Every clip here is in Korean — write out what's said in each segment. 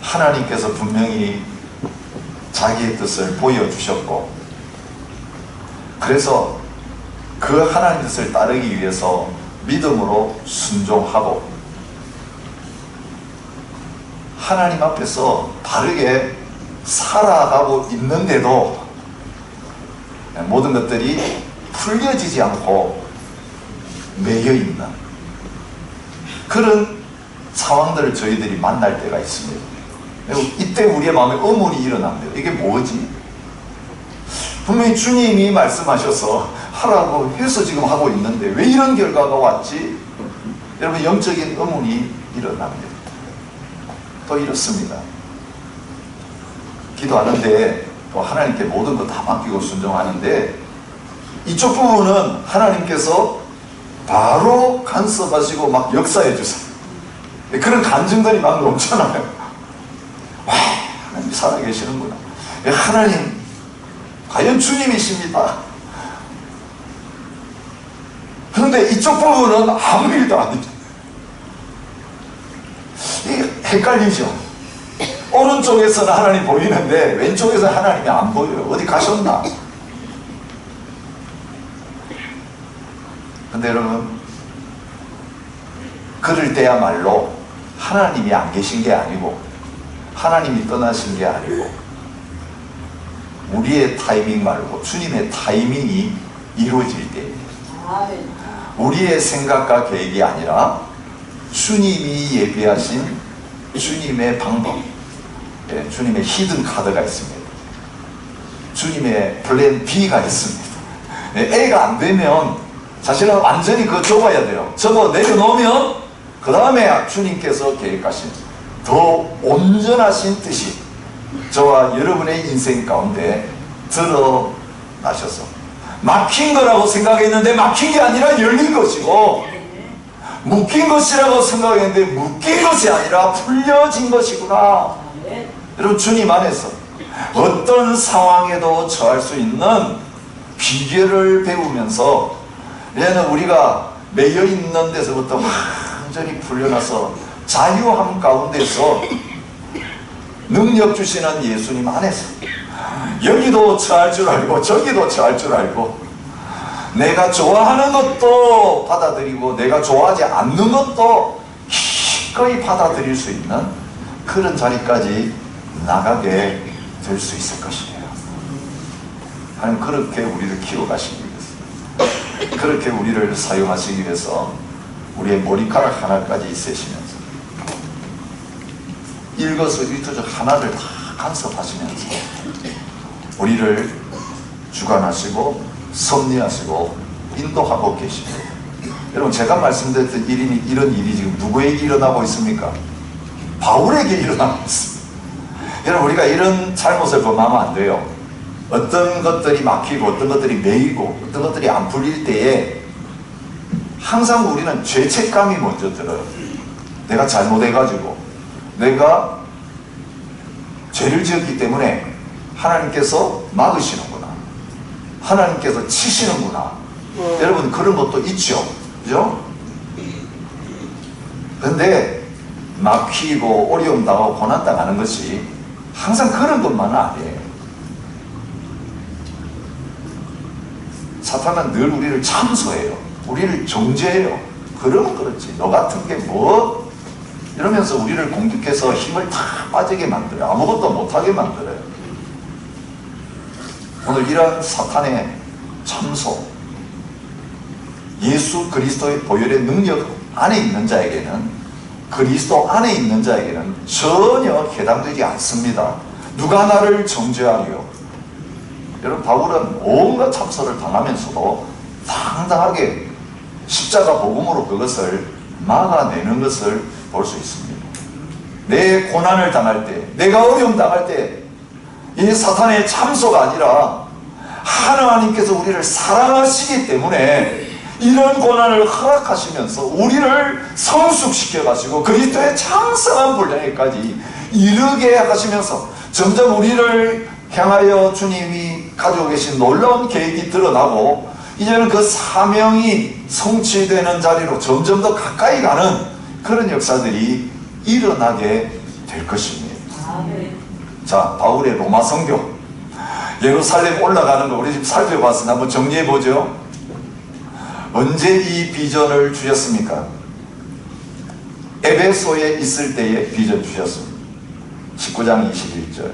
하나님께서 분명히 자기의 뜻을 보여주셨고, 그래서 그 하나님 뜻을 따르기 위해서 믿음으로 순종하고 하나님 앞에서 바르게 살아가고 있는데도 모든 것들이 풀려지지 않고 매여있는 그런 상황들을 저희들이 만날 때가 있습니다. 이때 우리의 마음에 의문이 일어납니다. 이게 뭐지? 분명히 주님이 말씀하셔서 하라고 해서 지금 하고 있는데 왜 이런 결과가 왔지? 여러분, 영적인 의문이 일어납니다. 또 이렇습니다. 기도하는데 또 하나님께 모든 거 다 맡기고 순종하는데 이쪽 부분은 하나님께서 바로 간섭하시고 막 역사해 주세요. 그런 간증들이 막 넘쳐나요. 와, 하나님 살아계시는구나. 하나님 과연 주님이십니다. 그런데 이쪽 부분은 아무 일도 아니죠. 이게 헷갈리죠. 오른쪽에서는 하나님 보이는데 왼쪽에서는 하나님이 안 보여요. 어디 가셨나? 근데 여러분, 그럴 때야말로 하나님이 안 계신 게 아니고 하나님이 떠나신 게 아니고 우리의 타이밍 말고 주님의 타이밍이 이루어질 때입니다. 우리의 생각과 계획이 아니라 주님이 예비하신 주님의 방법, 주님의 히든 카드가 있습니다. 주님의 플랜 B가 있습니다. A가 안 되면 사실은 완전히 그거 접어야 돼요. 접어 내려놓으면 그 다음에 주님께서 계획하신 더 온전하신 뜻이 저와 여러분의 인생 가운데 드러나셔서 막힌 거라고 생각했는데 막힌 게 아니라 열린 것이고, 묶인 것이라고 생각했는데 묶인 것이 아니라 풀려진 것이구나. 여러분, 주님 안에서 어떤 상황에도 처할 수 있는 비결을 배우면서, 얘는 우리가 매여 있는 데서부터 완전히 풀려나서 자유함 가운데서 능력 주시는 예수님 안에서 여기도 처할 줄 알고 저기도 처할 줄 알고, 내가 좋아하는 것도 받아들이고 내가 좋아하지 않는 것도 기꺼이 받아들일 수 있는 그런 자리까지 나가게 될 수 있을 것이에요. 하나님 그렇게 우리를 키워가시기 위해서, 그렇게 우리를 사용하시기 위해서 우리의 머리카락 하나까지 있으시면서 일거수일투족 하나를 다 간섭하시면서 우리를 주관하시고 섭리하시고 인도하고 계십니다. 여러분, 제가 말씀드렸던 이런 일이 지금 누구에게 일어나고 있습니까? 바울에게 일어나고 있습니다. 여러분, 우리가 이런 잘못을 범하면 안 돼요. 어떤 것들이 막히고 어떤 것들이 매이고 어떤 것들이 안 풀릴 때에 항상 우리는 죄책감이 먼저 들어요. 내가 잘못해가지고 내가 죄를 지었기 때문에 하나님께서 막으시는구나, 하나님께서 치시는구나. 여러분, 그런 것도 있죠, 그죠? 근데 막히고 어려움 당하고 고난 당하는 것이 항상 그런 것만은 아니에요. 사탄은 늘 우리를 참소해요. 우리를 정죄해요. 그러면 그렇지, 너 같은 게 뭐? 이러면서 우리를 공격해서 힘을 다 빠지게 만들어요. 아무것도 못하게 만들어요. 오늘 이런 사탄의 참소, 예수 그리스도의 보혈의 능력 안에 있는 자에게는, 그리스도 안에 있는 자에게는 전혀 해당되지 않습니다. 누가 나를 정죄하리요? 여러분, 바울은 온갖 참소를 당하면서도 당당하게 십자가 복음으로 그것을 막아내는 것을 볼 수 있습니다. 내 고난을 당할 때, 내가 어려움 당할 때, 이 사탄의 참소가 아니라 하나님께서 우리를 사랑하시기 때문에 이런 고난을 허락하시면서 우리를 성숙시켜 가지고 그리스도의 창성한 분량에까지 이르게 하시면서 점점 우리를 향하여 주님이 가지고 계신 놀라운 계획이 드러나고 이제는 그 사명이 성취되는 자리로 점점 더 가까이 가는 그런 역사들이 일어나게 될 것입니다. 자, 바울의 로마 선교, 예루살렘 올라가는 거 우리 지금 살펴봤으니 한번 정리해 보죠. 언제 이 비전을 주셨습니까? 에베소에 있을 때에 비전 주셨습니다. 19장 21절.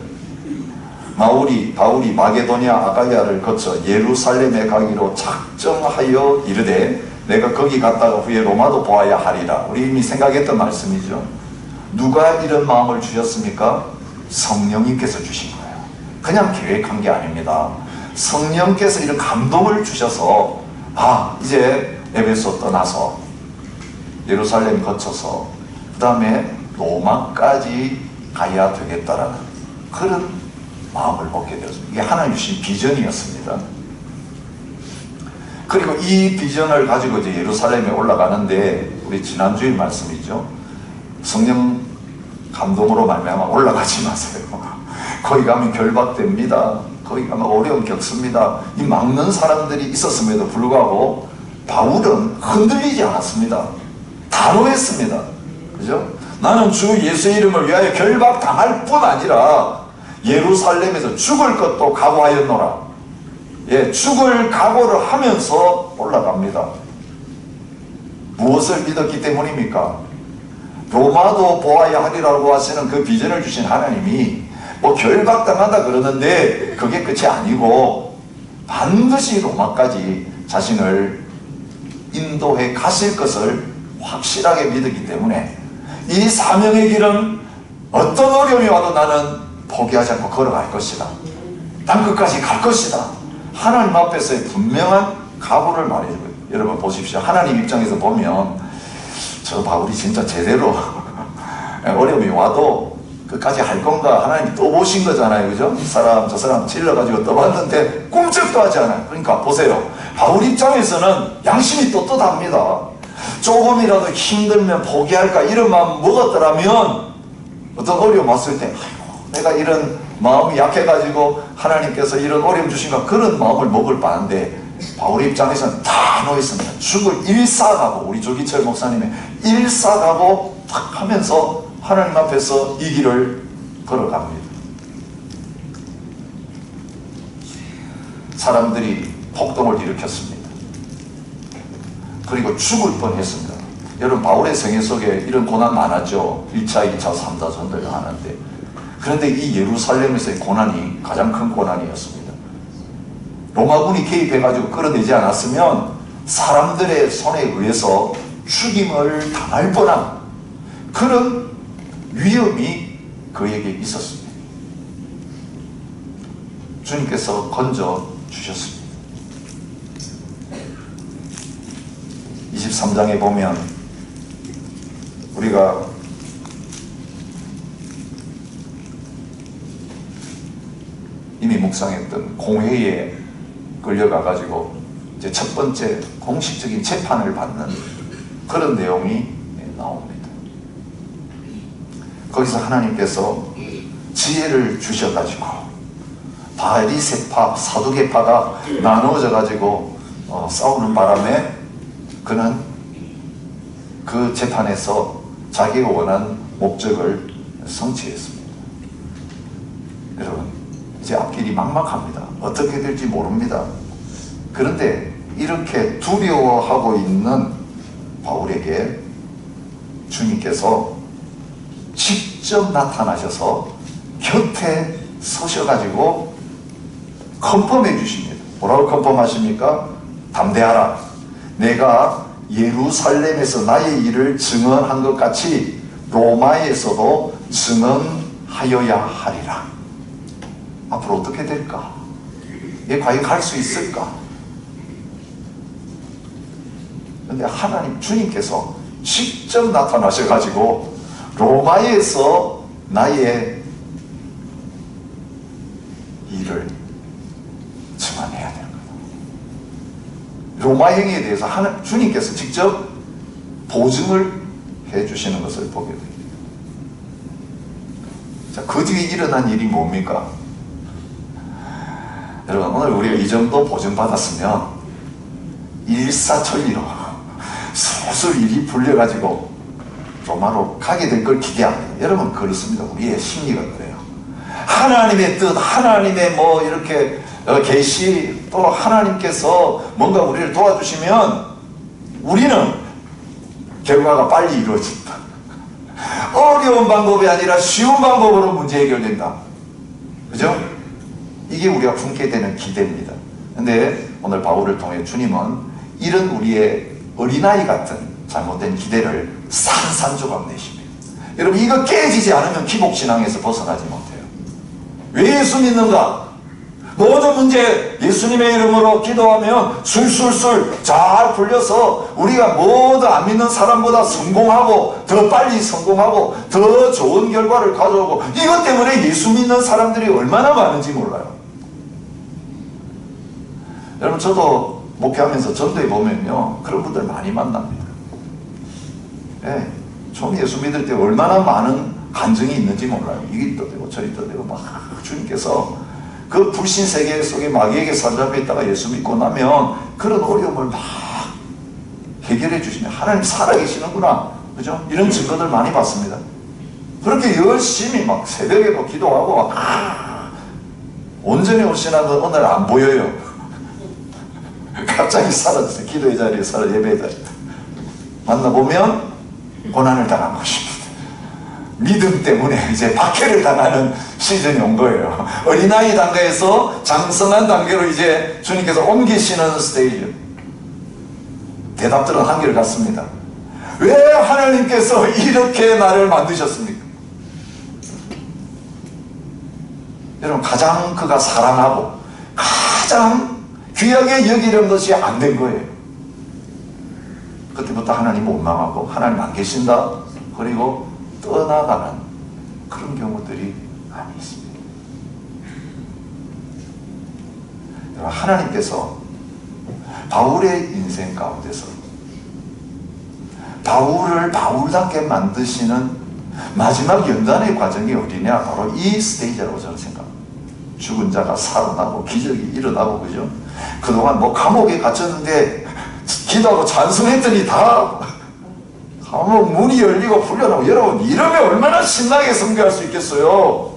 바울이 마게도니아 아가야를 거쳐 예루살렘에 가기로 작정하여 이르되 내가 거기 갔다가 후에 로마도 보아야 하리라. 우리 이미 생각했던 말씀이죠. 누가 이런 마음을 주셨습니까? 성령님께서 주신 거예요. 그냥 계획한 게 아닙니다. 성령께서 이런 감동을 주셔서 이제 에베소 떠나서 예루살렘 거쳐서 그 다음에 로마까지 가야 되겠다라는 그런 마음을 먹게 되었습니다. 이게 하나님 주신 비전이었습니다. 그리고 이 비전을 가지고 이제 예루살렘에 올라가는데 우리 지난주에 말씀이죠. 성령 감동으로 말미암아 올라가지 마세요. 거기 가면 결박됩니다. 거기 가면 어려움 겪습니다. 이 막는 사람들이 있었음에도 불구하고 바울은 흔들리지 않았습니다. 단호했습니다. 그죠? 나는 주 예수의 이름을 위하여 결박당할 뿐 아니라 예루살렘에서 죽을 것도 각오하였노라. 죽을 각오를 하면서 올라갑니다. 무엇을 믿었기 때문입니까? 로마도 보아야 하리라고 하시는 그 비전을 주신 하나님이 결박당한다 그러는데 그게 끝이 아니고 반드시 로마까지 자신을 인도해 가실 것을 확실하게 믿었기 때문에 이 사명의 길은 어떤 어려움이 와도 나는 포기하지 않고 걸어갈 것이다. 땅끝까지 갈 것이다. 하나님 앞에서의 분명한 각오를 말해줘요. 여러분 보십시오. 하나님 입장에서 보면 저 바울이 진짜 제대로 어려움이 와도 끝까지 할 건가? 하나님이 또 보신 거잖아요. 그죠? 이 사람 저 사람 찔러가지고 떠봤는데 꿈쩍도 하지 않아요. 그러니까 보세요. 바울 입장에서는 양심이 떳떳합니다. 조금이라도 힘들면 포기할까 이런 마음 먹었더라면 어떤 어려움 왔을 때 내가 이런 마음이 약해가지고 하나님께서 이런 어려움 주신가 그런 마음을 먹을 바인데 바울 입장에서는 단호했습니다. 죽을 일사가고 우리 조기철 목사님의 일사가고 탁 하면서 하나님 앞에서 이 길을 걸어갑니다. 사람들이 폭동을 일으켰습니다. 그리고 죽을 뻔했습니다. 여러분 바울의 생애 속에 이런 고난 많았죠. 1차, 2차, 3차 전도를 하는데 그런데 이 예루살렘에서의 고난이 가장 큰 고난이었습니다. 로마군이 개입해가지고 끌어내지 않았으면 사람들의 손에 의해서 죽임을 당할 뻔한 그런 위험이 그에게 있었습니다. 주님께서 건져 주셨습니다. 23장에 보면 우리가 이미 묵상했던 공회에 끌려가가지고 이제 첫 번째 공식적인 재판을 받는 그런 내용이 나옵니다. 거기서 하나님께서 지혜를 주셔가지고 바리새파, 사두개파가 나누어져가지고 싸우는 바람에 그는 그 재판에서 자기가 원하는 목적을 성취했습니다. 여러분 이제 앞길이 막막합니다. 어떻게 될지 모릅니다. 그런데 이렇게 두려워하고 있는 바울에게 주님께서 직접 나타나셔서 곁에 서셔가지고 컨펌해 주십니다. 뭐라고 컨펌하십니까? 담대하라. 내가 예루살렘에서 나의 일을 증언한 것 같이 로마에서도 증언하여야 하리라. 앞으로 어떻게 될까? 얘 과연 갈 수 있을까? 근데 하나님 주님께서 직접 나타나셔가지고 로마에서 나의 일을 증언해야 되는 거예요. 로마 행위에 대해서 주님께서 직접 보증을 해주시는 것을 보게 됩니다. 자, 그 뒤에 일어난 일이 뭡니까? 여러분, 오늘 우리가 이 정도 보증받았으면 일사천리로 슬슬 일이 풀려가지고 로마로 가게 될 걸 기대합니다. 여러분, 그렇습니다. 우리의 심리가 그래요. 하나님의 뜻, 하나님의 이렇게 계시, 또 하나님께서 뭔가 우리를 도와주시면 우리는 결과가 빨리 이루어진다. 어려운 방법이 아니라 쉬운 방법으로 문제 해결된다. 그죠? 이게 우리가 품게 되는 기대입니다. 근데 오늘 바울을 통해 주님은 이런 우리의 어린아이 같은 잘못된 기대를 산산조각 내십니다. 여러분, 이거 깨지지 않으면 기복신앙에서 벗어나지 못해요. 왜 예수 믿는가? 모든 문제 예수님의 이름으로 기도하면 술술술 잘 풀려서 우리가 모두 안 믿는 사람보다 성공하고 더 빨리 성공하고 더 좋은 결과를 가져오고, 이것 때문에 예수 믿는 사람들이 얼마나 많은지 몰라요. 여러분, 저도 목회하면서 전도에 보면요, 그런 분들 많이 만납니다. 예, 처음 예수 믿을 때 얼마나 많은 간증이 있는지 몰라요. 이게 떠되고 저리 떠되고 막 주님께서 그 불신 세계 속에 마귀에게 사로잡혀 있다가 예수 믿고 나면 그런 어려움을 막 해결해 주시면 하나님 살아계시는구나, 그죠? 이런 증거들 많이 봤습니다. 그렇게 열심히 막 새벽에도 기도하고 막 온전히 오시나도 어느 날 안 보여요. 갑자기 사라졌어요. 기도의 자리에 사라져, 예배의 자리에 만나보면 고난을 당한 것입니다. 믿음 때문에 이제 박해를 당하는 시즌이 온 거예요. 어린아이 단계에서 장성한 단계로 이제 주님께서 옮기시는 스테이지. 대답들은 한결 같습니다. 왜 하나님께서 이렇게 나를 만드셨습니까? 여러분, 가장 그가 사랑하고 가장 귀하게 여기는 것이 안 된 거예요. 그때부터 하나님 원망하고 하나님 안 계신다, 그리고 떠나가는 그런 경우들이 많이 있습니다. 하나님께서 바울의 인생 가운데서 바울을 바울답게 만드시는 마지막 연단의 과정이 어디냐? 바로 이 스테이지라고 저는 생각합니다. 죽은 자가 살아나고 기적이 일어나고, 그죠? 그동안 감옥에 갇혔는데 기도하고 찬송했더니 다 감옥 문이 열리고 풀려나고, 여러분, 이러면 얼마나 신나게 선교할 수 있겠어요?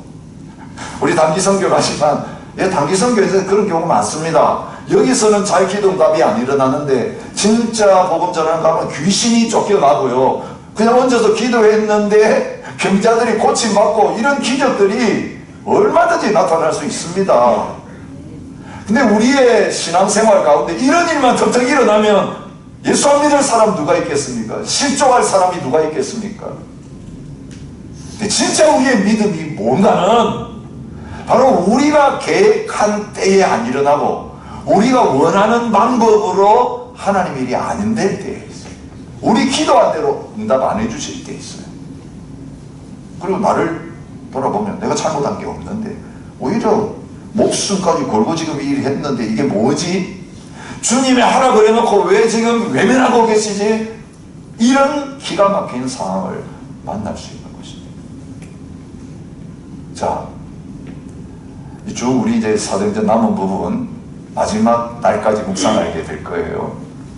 우리 단기 선교 가시면, 단기 선교에서 그런 경우 많습니다. 여기서는 자기기도응답이 안 일어나는데 진짜 복음 전하는 가면 귀신이 쫓겨나고요, 그냥 얹어서 기도했는데 병자들이 고침받고, 이런 기적들이 얼마든지 나타날 수 있습니다. 근데 우리의 신앙생활 가운데 이런 일만 턱턱 일어나면 예수 안 믿을 사람 누가 있겠습니까? 실족할 사람이 누가 있겠습니까? 근데 진짜 우리의 믿음이 뭔가는 바로 우리가 계획한 때에 안 일어나고 우리가 원하는 방법으로 하나님 일이 안 될 때에 있어요. 우리 기도한 대로 응답 안 해주실 때 있어요. 그리고 나를 돌아보면 내가 잘못한 게 없는데 오히려 목숨까지 걸고 지금 이 일을 했는데 이게 뭐지? 주님이 하라 그래놓고 왜 지금 외면하고 계시지? 이런 기가 막힌 상황을 만날 수 있는 것입니다. 자, 쭉 우리 이제 사도행전 남은 부분 마지막 날까지 묵상하게 될 거예요.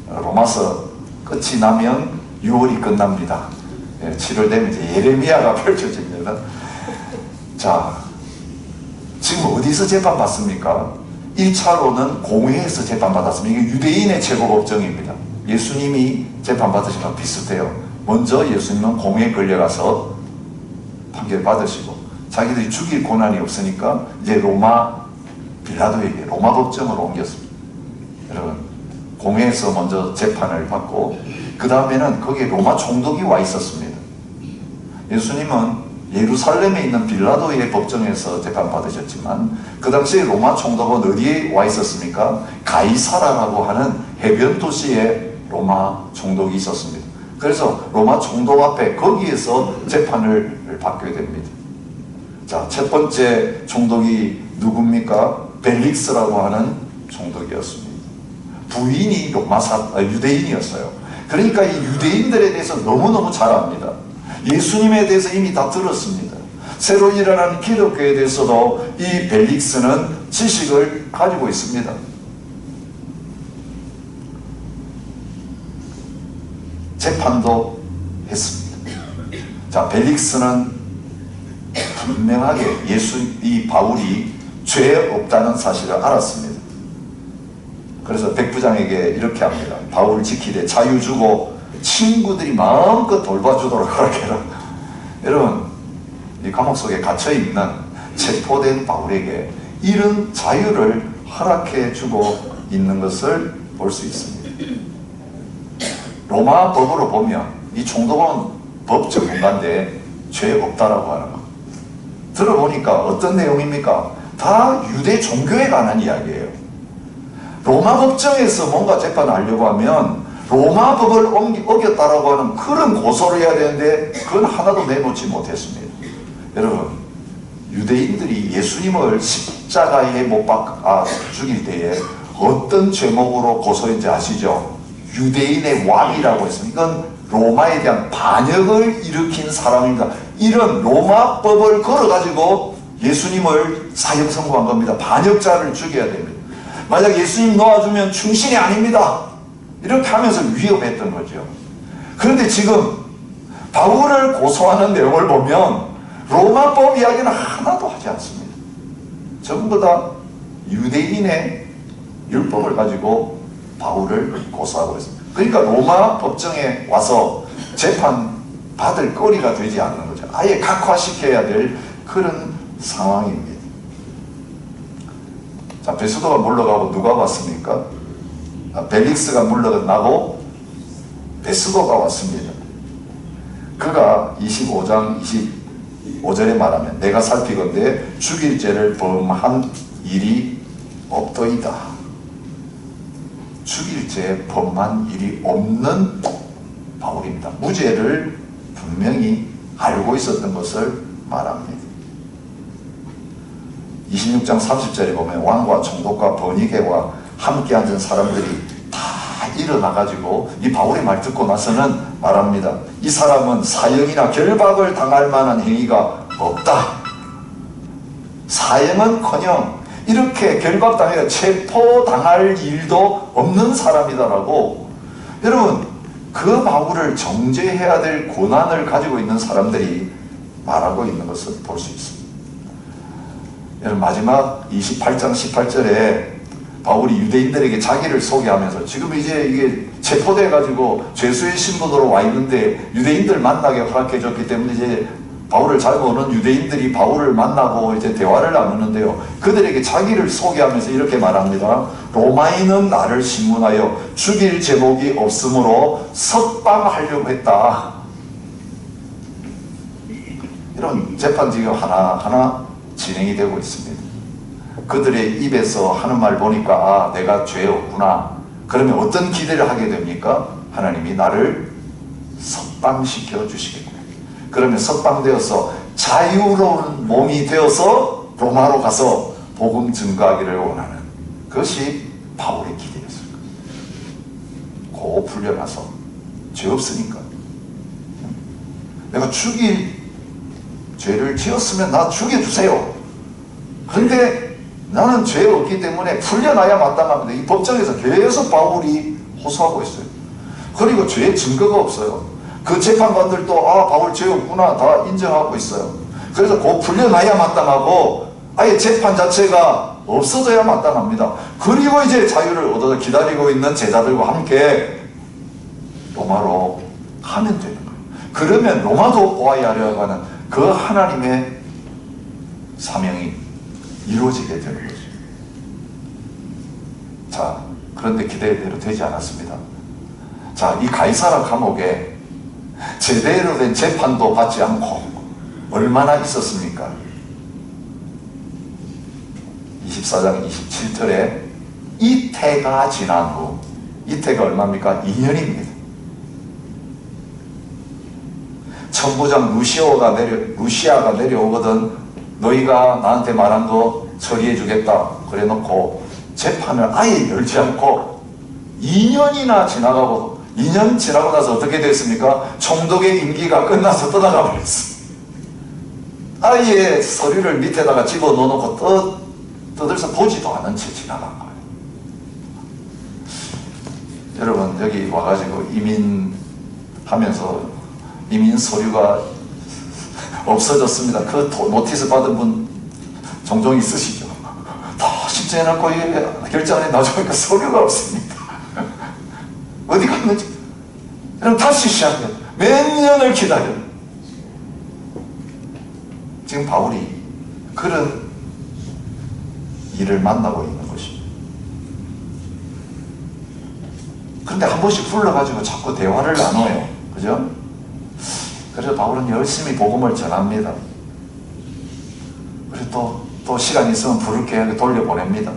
로마서 끝이 나면 6월이 끝납니다. 7월 되면 이제 예레미야가 펼쳐집니다. 자, 지금 어디서 재판받습니까? 1차로는 공회에서 재판받았습니다. 이게 유대인의 최고 법정입니다. 예수님이 재판받으신 건 비슷해요. 먼저 예수님은 공회에 끌려가서 판결받으시고 자기들이 죽일 고난이 없으니까 이제 로마 빌라도에게 로마 법정으로 옮겼습니다. 여러분, 공회에서 먼저 재판을 받고 그 다음에는 거기에 로마 총독이 와 있었습니다. 예수님은 예루살렘에 있는 빌라도의 법정에서 재판받으셨지만 그 당시에 로마 총독은 어디에 와 있었습니까? 가이사라라고 하는 해변 도시에 로마 총독이 있었습니다. 그래서 로마 총독 앞에 거기에서 재판을 받게 됩니다. 자, 첫 번째 총독이 누굽니까? 벨릭스라고 하는 총독이었습니다. 부인이 유대인이었어요. 그러니까 이 유대인들에 대해서 너무너무 잘 압니다. 예수님에 대해서 이미 다 들었습니다. 새로 일어나는 기독교에 대해서도 이 벨릭스는 지식을 가지고 있습니다. 재판도 했습니다. 자, 벨릭스는 분명하게 이 바울이 죄 없다는 사실을 알았습니다. 그래서 백부장에게 이렇게 합니다. 바울 지키되 자유 주고 친구들이 마음껏 돌봐주도록 하라고. 여러분, 이 감옥 속에 갇혀있는 체포된 바울에게 이런 자유를 허락해 주고 있는 것을 볼 수 있습니다. 로마 법으로 보면 이 총독은 법 전문가인데 죄 없다라고 하는 거. 들어보니까 어떤 내용입니까? 다 유대 종교에 관한 이야기예요. 로마 법정에서 뭔가 재판을 하려고 하면 로마 법을 어겼다라고 하는 그런 고소를 해야 되는데 그건 하나도 내놓지 못했습니다. 여러분, 유대인들이 예수님을 십자가에 못 죽일 때에 어떤 제목으로 고소했는지 아시죠? 유대인의 왕이라고 했습니다. 이건 로마에 대한 반역을 일으킨 사람입니다. 이런 로마법을 걸어가지고 예수님을 사형 선고한 겁니다. 반역자를 죽여야 됩니다. 만약 예수님 놓아주면 충신이 아닙니다. 이렇게 하면서 위협했던 거죠. 그런데 지금 바울을 고소하는 내용을 보면 로마법 이야기는 하나도 하지 않습니다. 전부 다 유대인의 율법을 가지고 바울을 고소하고 있습니다. 그러니까 로마 법정에 와서 재판 받을 거리가 되지 않는 거죠. 아예 각화시켜야 될 그런 상황입니다. 자, 베스도가 물러가고 누가 왔습니까? 벨릭스가 물러나고 베스도가 왔습니다. 그가 25장 25절에 말하면 내가 살피건대 죽일 죄를 범한 일이 없도이다. 죽일 죄 범한 일이 없는 바울입니다. 무죄를 분명히 알고 있었던 것을 말합니다. 26장 30절에 보면 왕과 총독과 번이게와 함께 앉은 사람들이 다 일어나가지고 이 바울의 말 듣고 나서는 말합니다. 이 사람은 사형이나 결박을 당할 만한 행위가 없다. 사형은커녕 이렇게 결박당해 체포당할 일도 없는 사람이다라고. 여러분, 그 바울을 정죄해야 될 권한을 가지고 있는 사람들이 말하고 있는 것을 볼 수 있습니다. 여러분, 마지막 28장 18절에 바울이 유대인들에게 자기를 소개하면서 지금 이제 이게 체포돼가지고 죄수의 신분으로 와 있는데 유대인들 만나게 허락해줬기 때문에 이제 바울을 잘 보는 유대인들이 바울을 만나고 이제 대화를 나누는데요. 그들에게 자기를 소개하면서 이렇게 말합니다. 로마인은 나를 신문하여 죽일 제목이 없으므로 석방하려고 했다. 이런 재판 지금 하나하나 진행이 되고 있습니다. 그들의 입에서 하는 말 보니까 아, 내가 죄 없구나. 그러면 어떤 기대를 하게 됩니까? 하나님이 나를 석방시켜 주시겠구나. 그러면 석방되어서 자유로운 몸이 되어서 로마로 가서 복음 증거하기를 원하는 그것이 바울의 기대였을 거예요. 고 풀려나서 죄 없으니까 내가 죽일 죄를 지었으면 나 죽여주세요. 그런데 나는 죄 없기 때문에 풀려나야 마땅합니다. 이 법정에서 계속 바울이 호소하고 있어요. 그리고 죄의 증거가 없어요. 그 재판관들도 아, 바울 죄 없구나 다 인정하고 있어요. 그래서 곧 풀려나야 마땅하고 아예 재판 자체가 없어져야 마땅합니다. 그리고 이제 자유를 얻어서 기다리고 있는 제자들과 함께 로마로 가면 되는 거예요. 그러면 로마도 보아야 하려고 하는 그 하나님의 사명이 이루어지게 되는 거죠. 자, 그런데 기대대로 되지 않았습니다. 자, 이 가이사라 감옥에 제대로 된 재판도 받지 않고 얼마나 있었습니까? 24장 27절에 이태가 지난 후, 이태가 얼마입니까? 2년입니다. 천부장 루시아가 내려오거든 너희가 나한테 말한 거 처리해 주겠다 그래 놓고 재판을 아예 열지 않고 2년이나 지나가고 2년 지나고 나서 어떻게 됐습니까? 총독의 임기가 끝나서 떠나가 버렸어. 아예 서류를 밑에다가 집어넣어놓고 떠들서 보지도 않은 채 지나간 거예요. 여러분 여기 와가지고 이민하면서 이민 서류가 없어졌습니다. 그 노티스 받은 분 종종 있으시죠? 다 심사해놓고 결정안에 나중에 서류가 없습니다. 어디 갔는지. 그럼 다시 시작해요. 몇 년을 기다려요. 지금 바울이 그런 일을 만나고 있는 것입니다. 그런데 한 번씩 불러가지고 자꾸 대화를 나눠요. 그죠? 그래서 바울은 열심히 복음을 전합니다. 그리고 또 시간이 있으면 부를게 돌려보냅니다.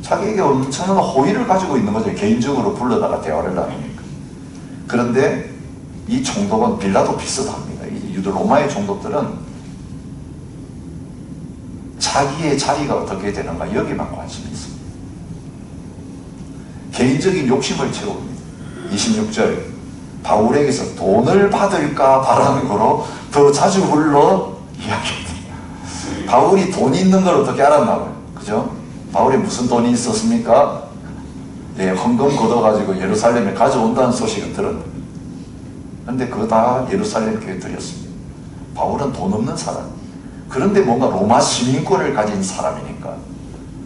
자기에게 엄청난 호의를 가지고 있는 거죠. 개인적으로 불러다가 대화를 나누니까. 그런데 이 총독은 빌라도 비슷합니다. 이 유대 로마의 총독들은 자기의 자리가 어떻게 되는가 여기만 관심이 있습니다. 개인적인 욕심을 채웁니다. 26절 바울에게서 돈을 받을까 바라는 거로 더 자주 불러 이야기합니다. 바울이 돈이 있는 걸 어떻게 알았나 봐요. 그죠? 바울이 무슨 돈이 있었습니까? 예, 헌금 걷어가지고 예루살렘에 가져온다는 소식을 들었는데 그런데 그거 다 예루살렘 교회에 드렸습니다. 바울은 돈 없는 사람. 그런데 뭔가 로마 시민권을 가진 사람이니까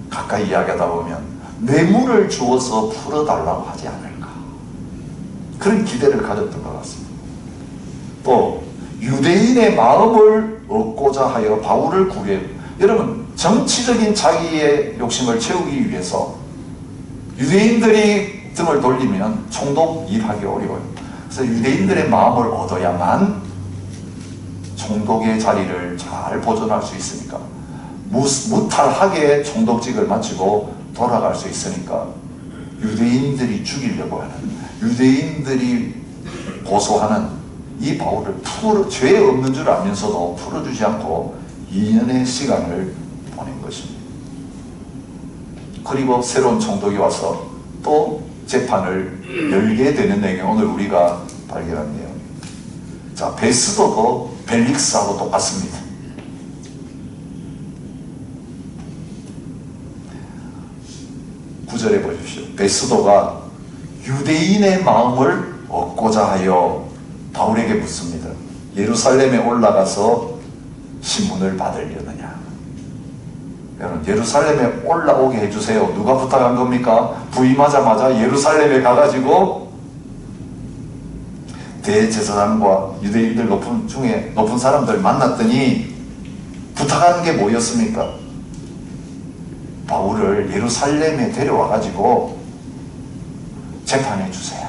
가까이 이야기하다 보면 뇌물을 주어서 풀어달라고 하지 않을까 그런 기대를 가졌던 것 같습니다. 또 유대인의 마음을 얻고자 하여 바울을 구해요. 여러분 정치적인 자기의 욕심을 채우기 위해서 유대인들이 등을 돌리면 총독 일하기 어려워요. 그래서 유대인들의 마음을 얻어야만 총독의 자리를 잘 보존할 수 있으니까 무탈하게 총독직을 마치고 돌아갈 수 있으니까 유대인들이 죽이려고 하는 유대인들이 고소하는 이 바울을 죄 없는 줄 알면서도 풀어주지 않고 2년의 시간을 보낸 것입니다. 그리고 새로운 총독이 와서 또 재판을 열게 되는 내용 오늘 우리가 발견한 내용. 자, 베스도도 벨릭스하고 똑같습니다. 구절에 보십시오. 베스도가 유대인의 마음을 얻고자 하여 바울에게 묻습니다. 예루살렘에 올라가서 신문을 받으려느냐. 여러분 예루살렘에 올라오게 해주세요. 누가 부탁한 겁니까? 부임하자마자 예루살렘에 가가지고 대제사장과 유대인들 중에 높은 사람들 만났더니 부탁하는 게 뭐였습니까? 바울을 예루살렘에 데려와가지고 재판해 주세요.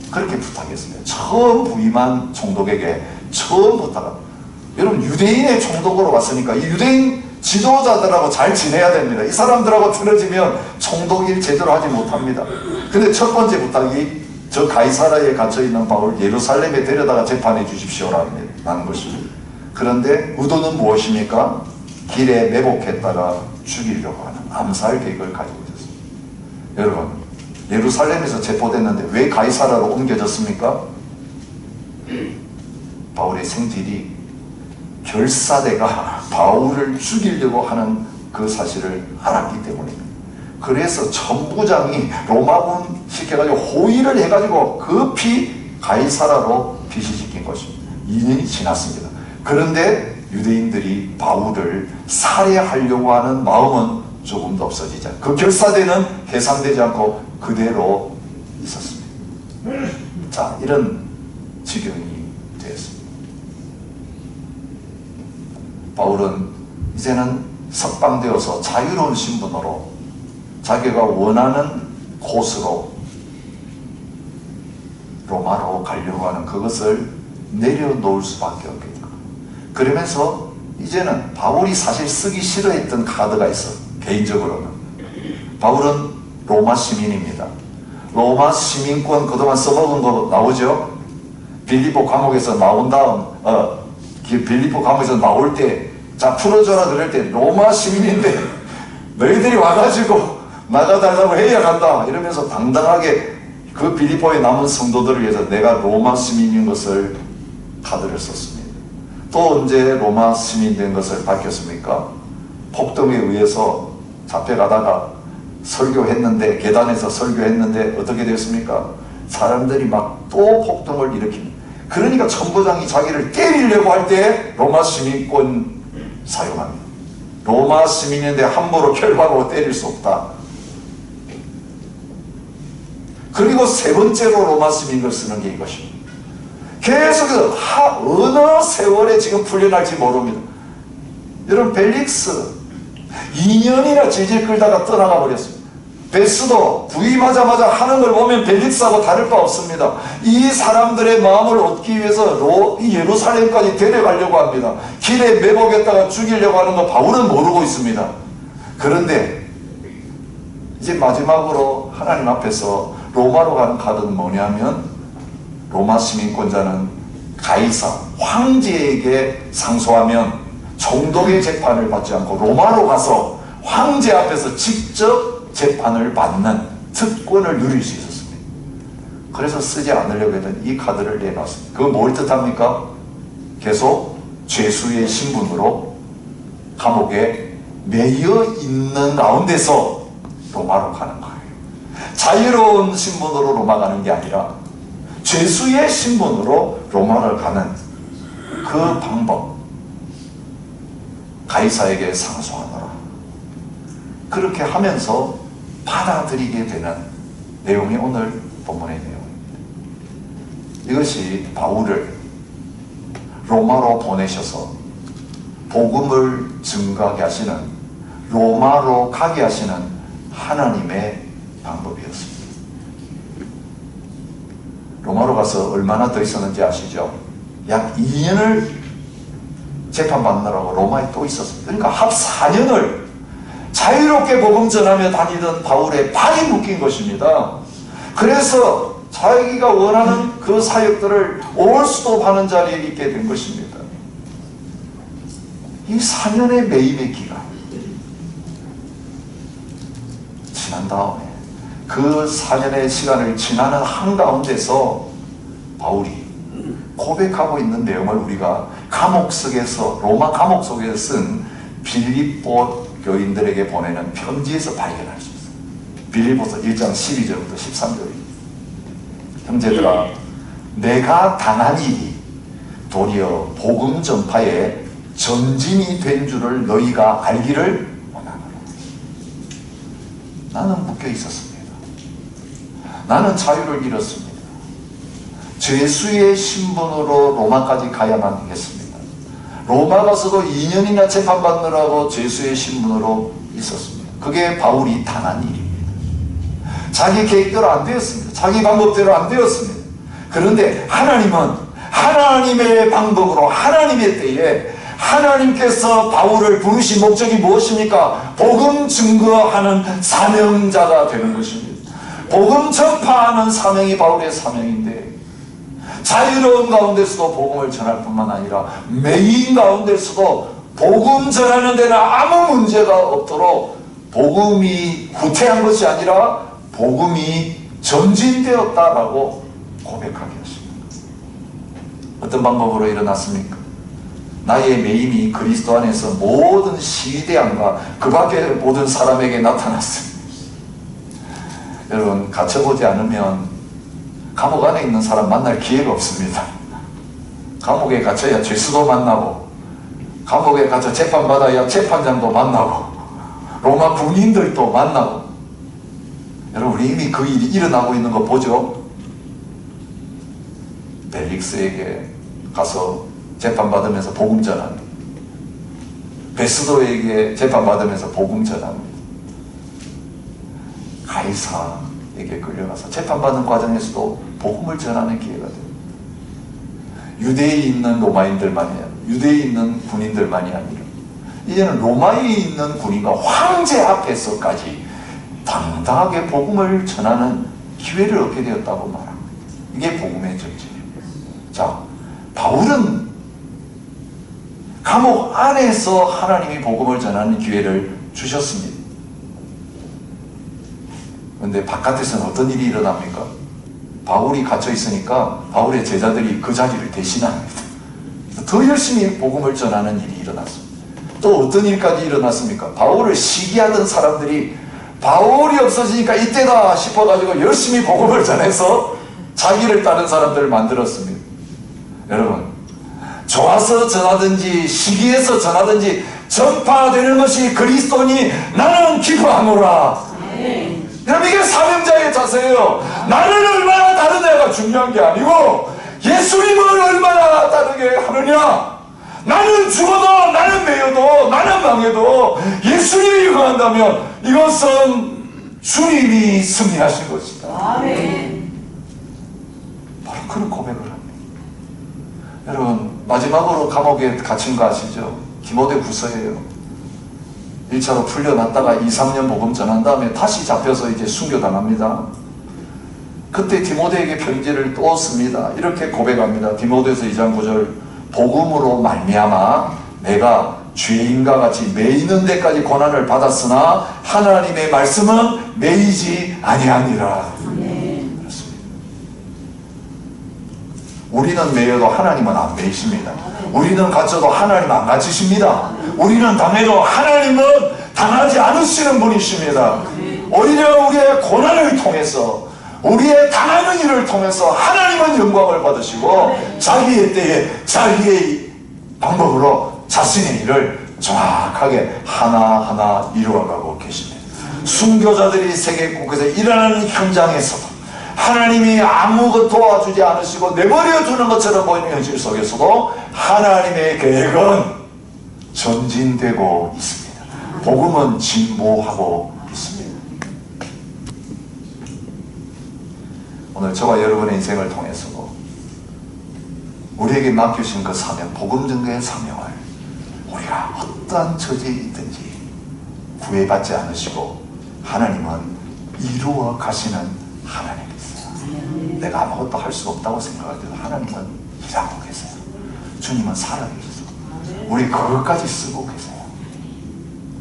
그렇게 부탁했습니다. 처음 부임한 총독에게 처음 부탁합니다. 여러분 유대인의 총독으로 왔으니까 이 유대인 지도자들하고 잘 지내야 됩니다. 이 사람들하고 틀어지면 총독일 제대로 하지 못합니다. 근데 첫 번째 부탁이 저 가이사라에 갇혀있는 바울 예루살렘에 데려다가 재판해 주십시오라는 것입니다. 그런데 의도는 무엇입니까? 길에 매복했다가 죽이려고 하는 암살 계획을 가지고 있었습니다. 여러분 예루살렘에서 체포됐는데 왜 가이사라로 옮겨졌습니까? 바울의 생질이 결사대가 바울을 죽이려고 하는 그 사실을 알았기 때문입니다. 그래서 천부장이 로마군 시켜가지고 호의를 해가지고 급히 가이사라로 피시시킨 것입니다. 2년이 지났습니다. 그런데 유대인들이 바울을 살해하려고 하는 마음은 조금도 없어지지 않고 그 결사대는 해산되지 않고 그대로 있었습니다. 자, 이런 지경이 되었습니다. 바울은 이제는 석방되어서 자유로운 신분으로 자기가 원하는 곳으로 로마로 가려고 하는 그것을 내려놓을 수밖에 없겠다. 그러면서 이제는 바울이 사실 쓰기 싫어했던 카드가 있어. 개인적으로는 바울은 로마 시민입니다. 로마 시민권 그동안 써먹은 거 나오죠? 빌립보 감옥에서 나온 다음 빌립보 감옥에서 나올 때 자 풀어줘라 그럴 때 로마 시민인데 너희들이 와가지고 나가달라고 해야 간다 이러면서 당당하게 그 빌립보에 남은 성도들을 위해서 내가 로마 시민인 것을 카드를 썼습니다. 또 언제 로마 시민 된 것을 밝혔습니까? 폭동에 의해서 잡혀가다가 설교했는데 계단에서 설교했는데 어떻게 됐습니까? 사람들이 막 또 폭동을 일으킵니다. 그러니까 천부장이 자기를 때리려고 할 때 로마 시민권 사용합니다. 로마 시민인데 함부로 결박하고 때릴 수 없다. 그리고 세 번째로 로마 시민을 쓰는 게 이것입니다. 계속해서 어느 세월에 지금 풀려날지 모릅니다. 여러분 벨릭스 2년이나 질질 끌다가 떠나가 버렸습니다. 베스도 부임하자마자 하는 걸 보면 벨릭스하고 다를 바 없습니다. 이 사람들의 마음을 얻기 위해서 예루살렘까지 데려가려고 합니다. 길에 매복했다가 죽이려고 하는 거 바울은 모르고 있습니다. 그런데 이제 마지막으로 하나님 앞에서 로마로 가는 카드는 뭐냐면 로마 시민권자는 가이사 황제에게 상소하면 총독의 재판을 받지 않고 로마로 가서 황제 앞에서 직접 재판을 받는 특권을 누릴 수 있었습니다. 그래서 쓰지 않으려고 했던 이 카드를 내놨습니다. 그건 뭘 뜻합니까? 계속 죄수의 신분으로 감옥에 매여 있는 가운데서 로마로 가는 거예요. 자유로운 신분으로 로마 가는 게 아니라 죄수의 신분으로 로마를 가는 그 방법, 가이사에게 상소하노라. 그렇게 하면서 받아들이게 되는 내용이 오늘 본문의 내용입니다. 이것이 바울을 로마로 보내셔서 복음을 증거하게 하시는, 로마로 가게 하시는 하나님의 방법이었습니다. 로마로 가서 얼마나 더 있었는지 아시죠? 약 2년을 재판받느라고 로마에 또 있었습니다. 그러니까 합 4년을 자유롭게 복음 전하며 다니던 바울의 발이 묶인 것입니다. 그래서 자기가 원하는 그 사역들을 올 수도 하는 자리에 있게 된 것입니다. 이 4년의 매임의 기간 지난 다음에 그 4년의 시간을 지나는 한가운데서 바울이 고백하고 있는 내용을 우리가 감옥 속에서, 로마 감옥 속에서 쓴 빌립보 교인들에게 보내는 편지에서 발견할 수 있어요. 빌립보서 1장 12절부터 13절입니다. 형제들아, 내가 당한 일이 도리어 복음 전파에 전진이 된 줄을 너희가 알기를 원하노라. 나는 묶여 있었습니다. 나는 자유를 잃었습니다. 죄수의 신분으로 로마까지 가야만 하겠습니다. 로마 가서도 2년이나 재판받느라고 죄수의 신분으로 있었습니다. 그게 바울이 당한 일입니다. 자기 계획대로 안 되었습니다. 자기 방법대로 안 되었습니다. 그런데 하나님은 하나님의 방법으로, 하나님의 때에 하나님께서 바울을 부르신 목적이 무엇입니까? 복음 증거하는 사명자가 되는 것입니다. 복음 전파하는 사명이 바울의 사명인데, 자유로운 가운데서도 복음을 전할 뿐만 아니라 매인 가운데서도 복음 전하는 데는 아무 문제가 없도록 복음이 후퇴한 것이 아니라 복음이 전진되었다라고 고백하게 하십니다. 어떤 방법으로 일어났습니까? 나의 매임이 그리스도 안에서 모든 시대함과 그 밖의 모든 사람에게 나타났습니다. 여러분, 갇혀보지 않으면 감옥 안에 있는 사람 만날 기회가 없습니다. 감옥에 갇혀야 죄수도 만나고, 감옥에 갇혀 재판받아야 재판장도 만나고, 로마 군인들도 만나고. 여러분, 우리 이미 그 일이 일어나고 있는 거 보죠? 벨릭스에게 가서 재판받으면서 복음 전합니다. 베스도에게 재판받으면서 복음 전합니다. 가이사에게 끌려가서 재판받는 과정에서도 복음을 전하는 기회가 됩니다. 유대에 있는 로마인들만이 아니라, 유대에 있는 군인들만이 아니라 이제는 로마에 있는 군인과 황제 앞에서까지 당당하게 복음을 전하는 기회를 얻게 되었다고 말합니다. 이게 복음의 전진입니다. 자, 바울은 감옥 안에서 하나님이 복음을 전하는 기회를 주셨습니다. 그런데 바깥에서는 어떤 일이 일어납니까? 바울이 갇혀 있으니까 바울의 제자들이 그 자리를 대신합니다. 더 열심히 복음을 전하는 일이 일어났습니다. 또 어떤 일까지 일어났습니까? 바울을 시기하던 사람들이 바울이 없어지니까 이때다 싶어가지고 열심히 복음을 전해서 자기를 따른 사람들을 만들었습니다. 여러분, 좋아서 전하든지 시기해서 전하든지 전파되는 것이 그리스도니 나는 기뻐하노라. 여러분, 이게 사명자의 자세예요. 나는 얼마나 다르냐가 중요한 게 아니고 예수님을 얼마나 다르게 하느냐. 나는 죽어도, 나는 매여도, 나는 망해도 예수님이 응한다면 이것은 주님이 승리하신 것이다. 아멘. 바로 그런 고백을 합니다. 여러분, 마지막으로 감옥에 갇힌 거 아시죠? 디모데후서예요. 1차로 풀려났다가 2, 3년 복음 전한 다음에 다시 잡혀서 이제 순교당합니다. 그때 디모데에게 편지를 또 씁니다. 이렇게 고백합니다. 디모데서 2장 9절, 복음으로 말미암아 내가 죄인과 같이 매이는 데까지 고난을 받았으나 하나님의 말씀은 매이지 아니하니라. 그렇습니다. 우리는 매여도 하나님은 안 매이십니다. 우리는 갇혀도 하나님은 안 갇히십니다. 우리는 당해도 하나님은 당하지 않으시는 분이십니다. 오히려 우리의 고난을 통해서, 우리의 당하는 일을 통해서 하나님은 영광을 받으시고 자기의 때에 자기의 방법으로 자신의 일을 정확하게 하나하나 이루어가고 계십니다. 순교자들이 세계 곳곳에서 일어나는 현장에서도 하나님이 아무것도 도와주지 않으시고 내버려 두는 것처럼 보이는 현실 속에서도 하나님의 계획은 전진되고 있습니다. 복음은 진보하고 있습니다. 오늘 저와 여러분의 인생을 통해서도 우리에게 맡기신 그 사명, 복음 전도의 사명을 우리가 어떠한 처지에 있든지 구애받지 않으시고 하나님은 이루어 가시는 하나님이세요. 내가 아무것도 할 수 없다고 생각할 때도 하나님은 일하고 계세요. 주님은 살아계셔서 우리 그것까지 쓰고 계세요.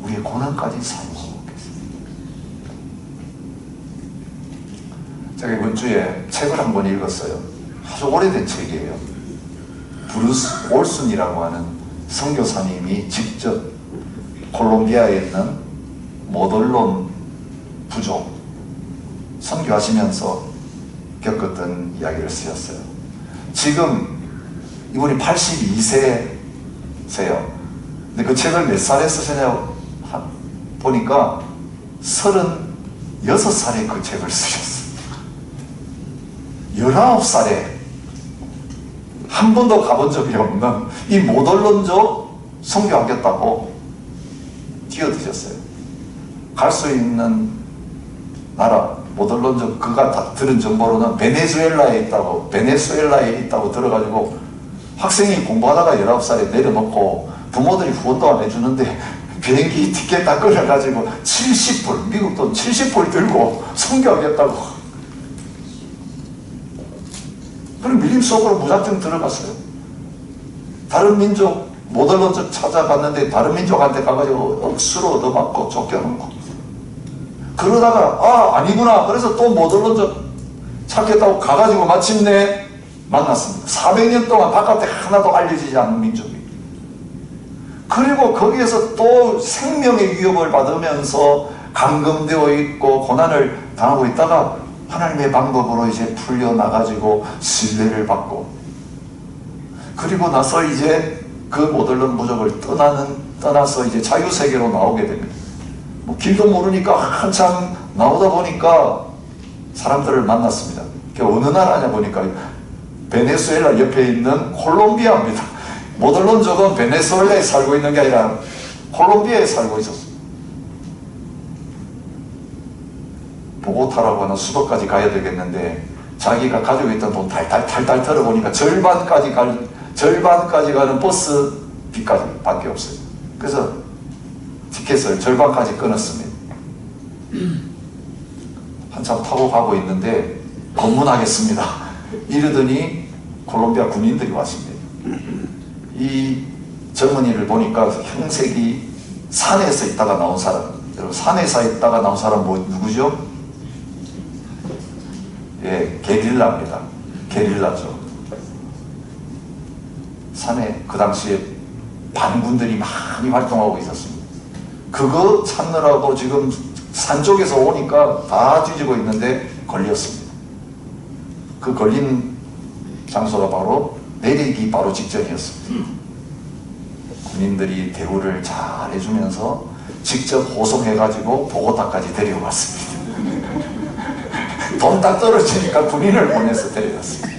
우리의 고난까지 사용하고 계세요. 제가 이번 주에 책을 한 권 읽었어요. 아주 오래된 책이에요. 브루스 올슨이라고 하는 선교사님이 직접 콜롬비아에 있는 모돌론 부족 선교하시면서 겪었던 이야기를 쓰셨어요. 지금 이분이 82세세요. 근데 그 책을 몇 살에 쓰셨냐고 보니까 36살에 그 책을 쓰셨어요. 19살에 한 번도 가본 적이 없는 이 모돌론족 선교하겠다고 뛰어드셨어요. 갈 수 있는 나라, 모돌론족, 그가 다 들은 정보로는 베네수엘라에 있다고 들어가지고 학생이 공부하다가 19살에 내려놓고 부모들이 후원도 안 해주는데 비행기 티켓 다 끊어가지고 70불, 미국 돈 70불 들고 선교하겠다고. 그럼 밀림 속으로 무작정 들어갔어요. 다른 민족, 모델론족 찾아갔는데 다른 민족한테 가가지고 억수로 얻어맞고 쫓겨놓고. 그러다가 아니구나. 그래서 또 모델론족 찾겠다고 가가지고 마침내 만났습니다. 400년 동안 바깥에 하나도 알려지지 않는 민족이. 그리고 거기에서 또 생명의 위협을 받으면서 감금되어 있고 고난을 당하고 있다가 하나님의 방법으로 이제 풀려나가지고 신뢰를 받고, 그리고 나서 이제 그 모델론 부족을 떠나서 이제 자유세계로 나오게 됩니다. 뭐 길도 모르니까 한참 나오다 보니까 사람들을 만났습니다. 그게 어느 나라냐 보니까 베네수엘라 옆에 있는 콜롬비아입니다. 모델론족은 베네수엘라에 살고 있는 게 아니라 콜롬비아에 살고 있었어요. 보고타라고 하는 수도까지 가야 되겠는데 자기가 가지고 있던 돈 탈탈 털어보니까 절반까지 가는 버스 비까지 밖에 없어요. 그래서 티켓을 절반까지 끊었습니다. 한참 타고 가고 있는데 검문하겠습니다. 이러더니 콜롬비아 군인들이 왔습니다. 이 젊은이를 보니까 형색이 산에서 있다가 나온 사람, 여러분 산에서 있다가 나온 사람 누구죠? 예, 게릴라입니다. 게릴라죠. 산에 그 당시에 반군들이 많이 활동하고 있었습니다. 그거 찾느라고 지금 산 쪽에서 오니까 다 뒤지고 있는데 걸렸습니다. 그 걸린 장소가 바로 내리기 바로 직전이었습니다. 군인들이 대우를 잘 해주면서 직접 호송해가지고 보고타까지 데려왔습니다. 돈 딱 떨어지니까 군인을 보내서 데려왔습니다.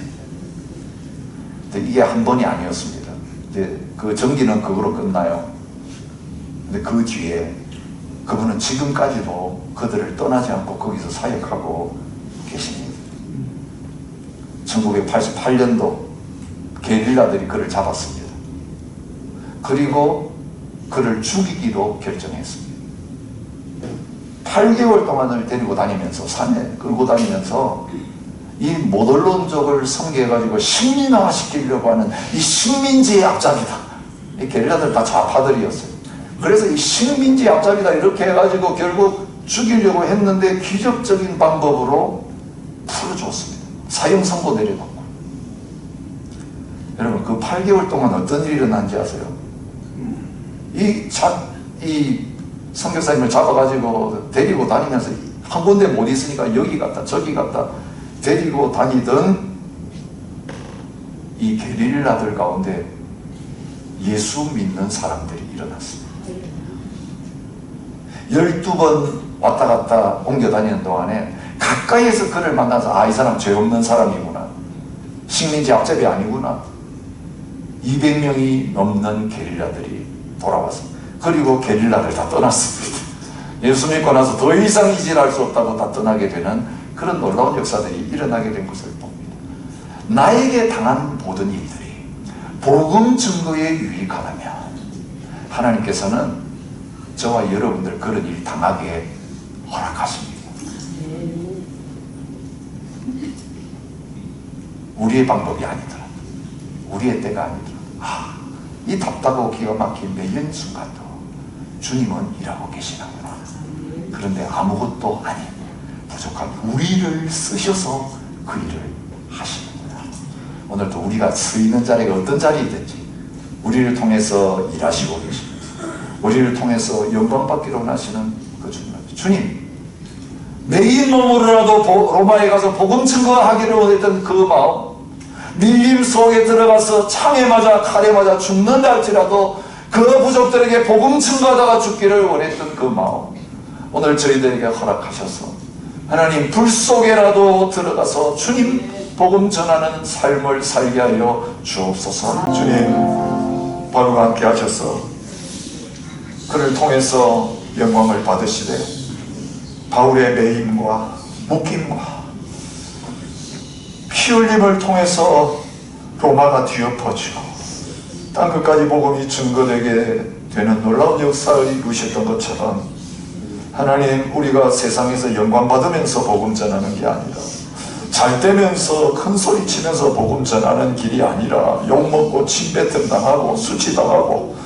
근데 이게 한 번이 아니었습니다. 이제 그 전기는 그거로 끝나요. 근데 그 뒤에 그분은 지금까지도 그들을 떠나지 않고 거기서 사역하고 계십니다. 1988년도 게릴라들이 그를 잡았습니다. 그리고 그를 죽이기로 결정했습니다. 8개월 동안을 데리고 다니면서 산에 끌고 다니면서 이 모돌론족을 섬겨가지고 식민화 시키려고 하는 이 식민지의 앞잡이다. 이 게릴라들 다 좌파들이었어요. 그래서 이 식민지 앞잡이다 이렇게 해가지고 결국 죽이려고 했는데 기적적인 방법으로 풀어줬습니다. 사형 선고 내려놓고. 여러분 그 8개월 동안 어떤 일이 일어난지 아세요? 이 선교사님을 잡아가지고 데리고 다니면서 한 군데 못 있으니까 여기 갔다 저기 갔다 데리고 다니던 이 게릴라들 가운데 예수 믿는 사람들이 일어났습니다. 12번 왔다 갔다 옮겨 다니는 동안에 가까이에서 그를 만나서 이 사람 죄 없는 사람이구나, 식민지 앞잡이 아니구나. 200명이 넘는 게릴라들이 돌아왔습니다. 그리고 게릴라를 다 떠났습니다. 예수 믿고 나서 더 이상 이질할 수 없다고 다 떠나게 되는 그런 놀라운 역사들이 일어나게 된 것을 봅니다. 나에게 당한 모든 일들이 복음 증거에 유익하다면 하나님께서는 저와 여러분들 그런 일 당하게 허락하십니다. 우리의 방법이 아니더라, 우리의 때가 아니더라. 이 답답하고 기가 막힌 매연 순간도 주님은 일하고 계시는구나. 그런데 아무것도 아닌 부족한 우리를 쓰셔서 그 일을 하시는구나. 오늘도 우리가 서 있는 자리가 어떤 자리이든지 우리를 통해서 일하시고 계십니다. 우리를 통해서 영광받기로 하시는 그 주님, 매인 몸으로라도 로마에 가서 복음 증거하기를 원했던 그 마음, 밀림 속에 들어가서 창에 맞아 칼에 맞아 죽는다 할지라도 그 부족들에게 복음 증거하다가 죽기를 원했던 그 마음, 오늘 저희들에게 허락하셔서 하나님 불 속에라도 들어가서 주님 복음 전하는 삶을 살게 하여 주옵소서. 주님 바울과 함께 하셔서 그를 통해서 영광을 받으시되 바울의 매임과 묶임과 피 흘림을 통해서 로마가 뒤엎어지고 땅끝까지 복음이 증거되게 되는 놀라운 역사를 이루셨던 것처럼 하나님, 우리가 세상에서 영광 받으면서 복음 전하는 게 아니라 잘 되면서 큰 소리 치면서 복음 전하는 길이 아니라 욕먹고 침뱉음 당하고 수치당하고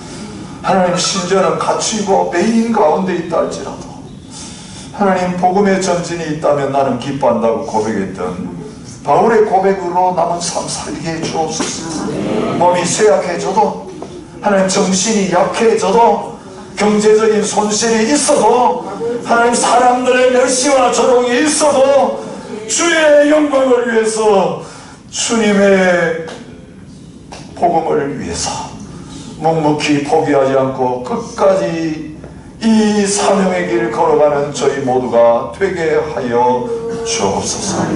하나님 심지어는 갇히고 매인 가운데 있다 할지라도 하나님 복음의 전진이 있다면 나는 기뻐한다고 고백했던 바울의 고백으로 남은 삶 살게 해주옵소서. 몸이 쇠약해져도 하나님 정신이 약해져도 경제적인 손실이 있어도 하나님 사람들의 멸시와 조롱이 있어도 주의 영광을 위해서 주님의 복음을 위해서 묵묵히 포기하지 않고 끝까지 이 사명의 길 걸어가는 저희 모두가 되게 하여 주옵소서.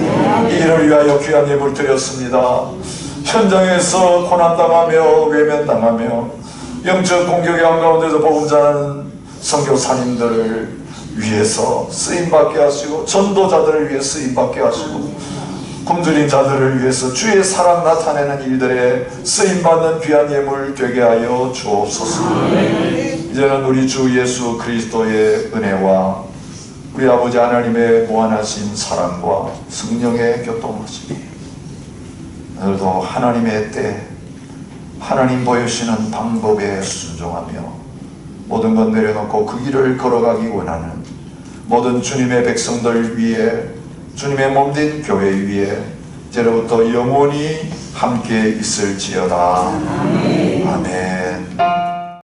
이 일을 위하여 귀한 예물 드렸습니다. 현장에서 고난당하며 외면당하며 영적 공격의 한가운데서 복음 전하는 선교사님들을 위해서 쓰임받게 하시고 전도자들을 위해 쓰임받게 하시고 굶주린 자들을 위해서 주의 사랑 나타내는 일들에 쓰임받는 귀한 예물 되게 하여 주옵소서. 이제는 우리 주 예수 그리스도의 은혜와 우리 아버지 하나님의 무한하신 사랑과 성령의 교통하심이 오늘도 하나님의 때, 하나님 보여주시는 방법에 순종하며 모든 것 내려놓고 그 길을 걸어가기 원하는 모든 주님의 백성들 위해, 주님의 몸된 교회 위에 이제로부터 영원히 함께 있을지어다. 아멘.